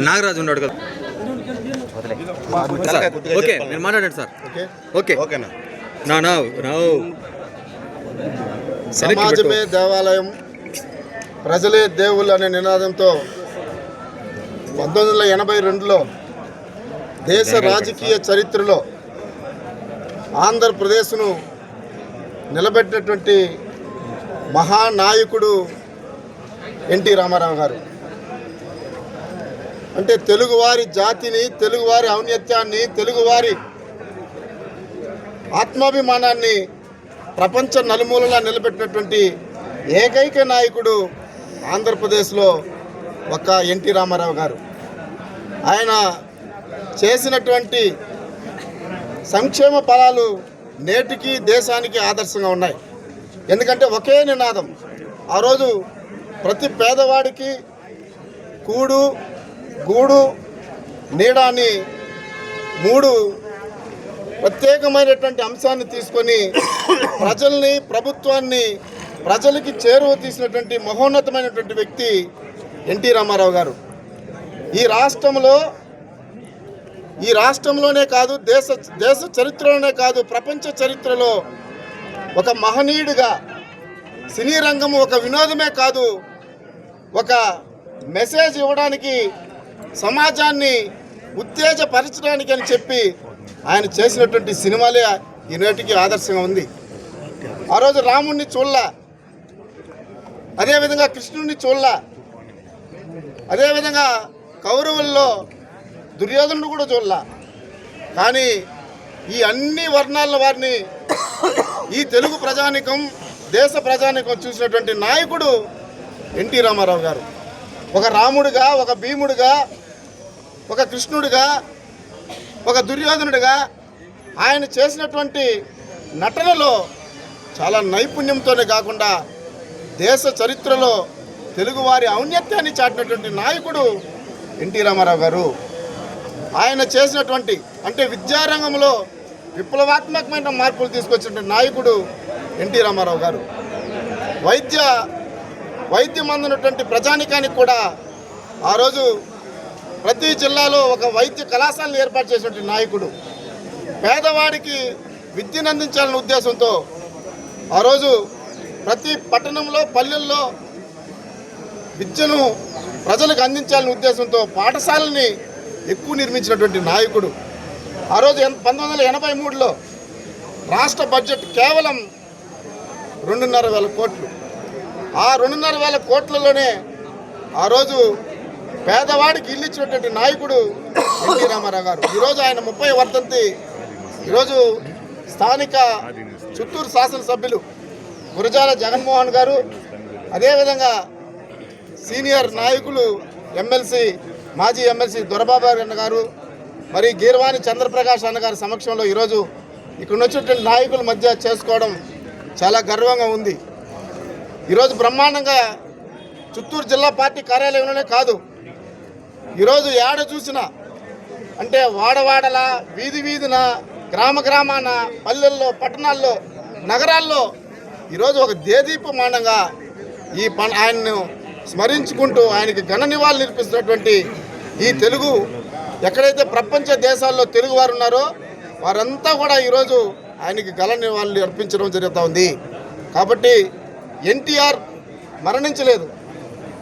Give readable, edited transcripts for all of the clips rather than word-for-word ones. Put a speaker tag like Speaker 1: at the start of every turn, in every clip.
Speaker 1: నాగరాజు ఉన్నాడు కదా. ఓకే మీరు మాట్లాడండి సార్. ఓకే
Speaker 2: ఓకేనా. సమాజమే దేవాలయం, ప్రజలే దేవుళ్ళు అనే నినాదంతో 1982లో దేశ రాజకీయ చరిత్రలో ఆంధ్రప్రదేశ్ను నిలబెట్టినటువంటి మహానాయకుడు ఎన్టీ రామారావు గారు. అంటే తెలుగువారి జాతిని, తెలుగువారి ఔన్నత్యాన్ని, తెలుగువారి ఆత్మాభిమానాన్ని ప్రపంచ నలుమూలలా నిలబెట్టినటువంటి ఏకైక నాయకుడు ఆంధ్రప్రదేశ్లో ఒక ఎన్టీ రామారావు గారు. ఆయన చేసినటువంటి సంక్షేమ ఫలాలు నేటికి దేశానికి ఆదర్శంగా ఉన్నాయి. ఎందుకంటే ఒకే నినాదం ఆ రోజు ప్రతి పేదవాడికి కూడు, గూడు, నీడ అని 3 ప్రత్యేకమైనటువంటి అంశాన్ని తీసుకొని ప్రజల్ని, ప్రభుత్వాన్ని ప్రజలకి చేరువ తీసినటువంటి మహోన్నతమైనటువంటి వ్యక్తి ఎన్టీ రామారావు గారు. ఈ రాష్ట్రంలోనే కాదు, దేశ చరిత్రలోనే కాదు, ప్రపంచ చరిత్రలో ఒక మహనీయుడిగా సినీ రంగము ఒక వినోదమే కాదు, ఒక మెసేజ్ ఇవ్వడానికి, సమాజాన్ని ఉత్తేజపరచడానికి అని చెప్పి ఆయన చేసినటువంటి సినిమాలే ఈనాటికి ఆదర్శంగా ఉంది. ఆ రోజు రాముణ్ణి చూడలా, అదేవిధంగా కృష్ణుడిని చూడలా, అదేవిధంగా కౌరవుల్లో దుర్యోధనుడు కూడా చూడలా. కానీ ఈ అన్ని వర్ణాల వారిని ఈ తెలుగు ప్రజానికం, దేశ ప్రజానికం చూసినటువంటి నాయకుడు ఎన్టీ రామారావు గారు. ఒక రాముడిగా, ఒక భీముడిగా, ఒక కృష్ణుడిగా, ఒక దుర్యోధనుడిగా ఆయన చేసినటువంటి నటనలో చాలా నైపుణ్యంతోనే కాకుండా దేశ చరిత్రలో తెలుగువారి ఔన్నత్యాన్ని చాటినటువంటి నాయకుడు ఎన్టీ రామారావు గారు. ఆయన చేసినటువంటి అంటే విద్యారంగంలో విప్లవాత్మకమైన మార్పులు తీసుకొచ్చినటువంటి నాయకుడు ఎన్టీ రామారావు గారు. వైద్యం అందినటువంటి ప్రజానికానికి కూడా ఆ రోజు ప్రతి జిల్లాలో ఒక వైద్య కళాశాలను ఏర్పాటు చేసినటువంటి నాయకుడు. పేదవాడికి విద్యను అందించాలనే ఉద్దేశంతో ఆ రోజు ప్రతి పట్టణంలో, పల్లెల్లో విద్యను ప్రజలకు అందించాలనే ఉద్దేశంతో పాఠశాలని ఎక్కువ నిర్మించినటువంటి నాయకుడు. ఆ రోజు 1983లో రాష్ట్ర బడ్జెట్ కేవలం 2,500 కోట్లు. ఆ 2,500 కోట్లలోనే ఆ రోజు పేదవాడికి ఇల్లు ఇచ్చినటువంటి నాయకుడు ఎన్టీ రామారావు గారు. ఈరోజు ఆయన 30వ వర్ధంతి. ఈరోజు స్థానిక చిత్తూరు శాసనసభ్యులు గురజాల జగన్మోహన్ గారు, అదేవిధంగా సీనియర్ నాయకులు మాజీ ఎమ్మెల్సీ దొరబాబు అన్న గారు, మరి గీర్వాణి చంద్రప్రకాష్ అన్న గారి సమక్షంలో ఈరోజు ఇక్కడ వచ్చినటువంటి నాయకుల మధ్య చేసుకోవడం చాలా గర్వంగా ఉంది. ఈరోజు బ్రహ్మాండంగా చిత్తూరు జిల్లా పార్టీ కార్యాలయంలోనే కాదు, ఈరోజు ఏడ చూసినా అంటే వాడవాడల, వీధిన, గ్రామాన, పల్లెల్లో, పట్టణాల్లో, నగరాల్లో ఈరోజు ఒక దేదీపమానంగా ఆయన్ను స్మరించుకుంటూ ఆయనకి ఘన నివాళులు నిర్పిస్తున్నటువంటి ఈ తెలుగు, ఎక్కడైతే ప్రపంచ దేశాల్లో తెలుగు వారు ఉన్నారో వారంతా కూడా ఈరోజు ఆయనకి ఘన నివాళులు అర్పించడం జరుగుతూ ఉంది. కాబట్టి ఎన్టీఆర్ మరణించలేదు,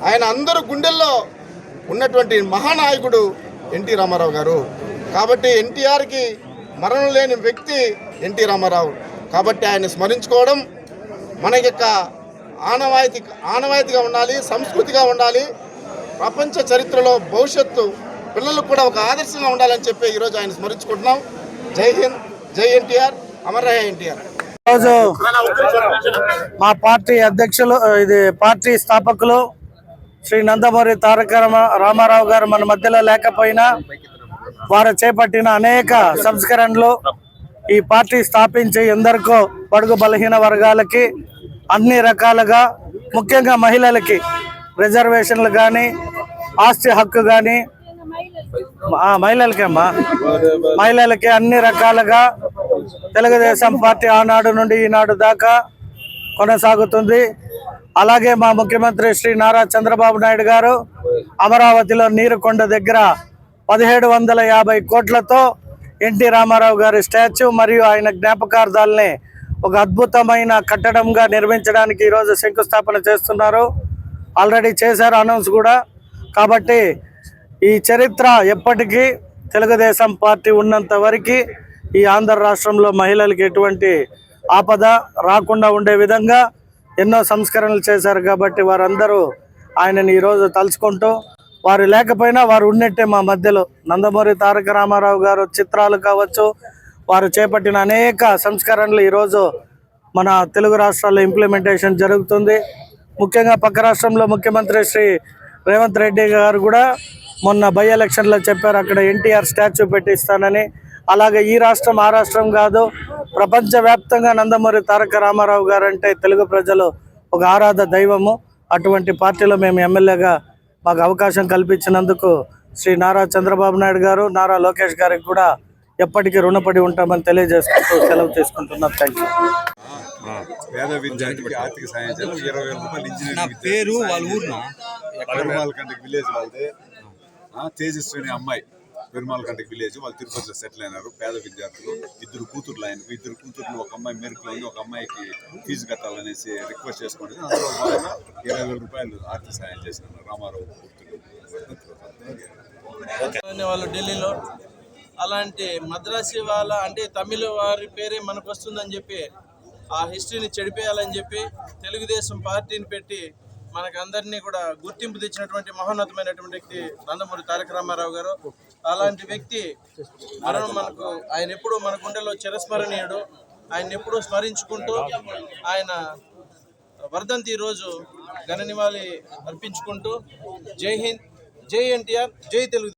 Speaker 2: ఆయన అందరూ గుండెల్లో ఉన్నటువంటి మహానాయకుడు ఎన్టీ రామారావు గారు. కాబట్టి ఎన్టీఆర్కి మరణం లేని వ్యక్తి ఎన్టీ రామారావు. కాబట్టి ఆయన స్మరించుకోవడం మన యొక్క ఆనవాయితీగా ఉండాలి, సంస్కృతిగా ఉండాలి. ప్రపంచ చరిత్రలో భవిష్యత్తు పిల్లలకు కూడా ఒక ఆదర్శంగా ఉండాలని చెప్పి ఈరోజు ఆయన స్మరించుకుంటున్నాం. జై హింద్, జై ఎన్టీఆర్, అమర్ రహే ఎన్టీఆర్.
Speaker 3: ఈరోజు మా పార్టీ అధ్యక్షులు, పార్టీ స్థాపకులు శ్రీ నందమూరి తారక రామారావు గారు మన మధ్యలో లేకపోయినా వారు చేపట్టిన అనేక సంస్కరణలు ఈ పార్టీ స్థాపించి ఎందరికో బడుగు బలహీన వర్గాలకి అన్ని రకాలుగా, ముఖ్యంగా మహిళలకి రిజర్వేషన్లు కానీ, ఆస్తి హక్కు కానీ, మహిళలకి అన్ని రకాలుగా తెలుగుదేశం పార్టీ ఆనాడు నుండి ఈనాడు దాకా కొనసాగుతుంది. అలాగే మా ముఖ్యమంత్రి శ్రీ నారా చంద్రబాబు నాయుడు గారు అమరావతిలో నీరుకొండ దగ్గర 1750 కోట్లతో ఎన్టీ రామారావు గారి స్టాచ్యూ మరియు ఆయన జ్ఞాపకార్థాలని ఒక అద్భుతమైన కట్టడంగా నిర్మించడానికి ఈరోజు శంకుస్థాపన చేస్తున్నారు. ఆల్రెడీ చేశారు అనౌన్స్ కూడా. కాబట్టి ఈ చరిత్ర ఎప్పటికీ తెలుగుదేశం పార్టీ ఉన్నంత వరకు ఈ ఆంధ్ర రాష్ట్రంలో మహిళలకు ఎటువంటి ఆపద రాకుండా ఉండే విధంగా ఎన్నో సంస్కరణలు చేశారు. కాబట్టి వారందరూ ఆయనని ఈరోజు తలుచుకుంటూ, వారు లేకపోయినా వారు ఉన్నట్టే మా మధ్యలో. నందమూరి తారక రామారావు గారు చిత్రాలు కావచ్చు, వారు చేపట్టిన అనేక సంస్కరణలు ఈరోజు మన తెలుగు రాష్ట్రాల్లో ఇంప్లిమెంటేషన్ జరుగుతుంది. ముఖ్యంగా పక్క రాష్ట్రంలో ముఖ్యమంత్రి శ్రీ రేవంత్ రెడ్డి గారు కూడా మొన్న బై ఎలక్షన్లో చెప్పారు అక్కడ ఎన్టీఆర్ స్టాచ్యూ పెట్టిస్తానని. అలాగే ఈ రాష్ట్రం ఆ రాష్ట్రం కాదు, ప్రపంచవ్యాప్తంగా నందమూరి తారక రామారావు గారు అంటే తెలుగు ప్రజలు ఒక ఆరాధ దైవము. అటువంటి పార్టీలో మేము ఎమ్మెల్యేగా మాకు అవకాశం కల్పించినందుకు శ్రీ నారా చంద్రబాబు నాయుడు గారు, నారా లోకేష్ గారికి కూడా ఎప్పటికీ రుణపడి ఉంటామని తెలియజేసుకుంటూ సెలవు తీసుకుంటున్నాం. Thank you.
Speaker 4: పేద విద్యార్థికి ఆర్థిక సాయం చేయాలి. 20,000 రూపాయలు ఇంజనీరింగ్
Speaker 1: పేరు వాళ్ళ ఊరునా
Speaker 4: పెరుమాల్ కంటికి విలేజ్ వాళ్ళదే. తేజస్విని అమ్మాయి పెరుమాల్ కంటికి విలేజ్, వాళ్ళు తిరుపతిలో సెటిల్ అయినారు. పేద విద్యార్థులు, 2 కూతుర్లు ఆయనకు. 2 కూతుర్లు, ఒక అమ్మాయి మెరుకులో ఉంది, ఒక అమ్మాయికి ఫీజు కట్టాలనేసి రిక్వెస్ట్ చేసుకుంటే అందులో భాగంగా 20,000 రూపాయలు ఆర్థిక సాయం చేసినారు రామారావు కూతురు.
Speaker 5: వాళ్ళు ఢిల్లీలో అలాంటి మద్రాసి వాళ్ళ అంటే తమిళ వారి పేరే మనకు వస్తుందని చెప్పి ఆ హిస్టరీని చెడిపేయాలని చెప్పి తెలుగుదేశం పార్టీని పెట్టి మనకందరినీ కూడా గుర్తింపు తెచ్చినటువంటి మహోన్నతమైనటువంటి వ్యక్తి నందమూరి తారక రామారావు గారు. అలాంటి వ్యక్తి మరణం మనకు, ఆయన ఎప్పుడూ మన గుండెలో చిరస్మరణీయుడు. ఆయన ఎప్పుడూ స్మరించుకుంటూ ఆయన వర్ధంతి రోజు ఘన నివాళి అర్పించుకుంటూ జై హింద్, జై ఎన్టీఆర్, జై తెలుగు.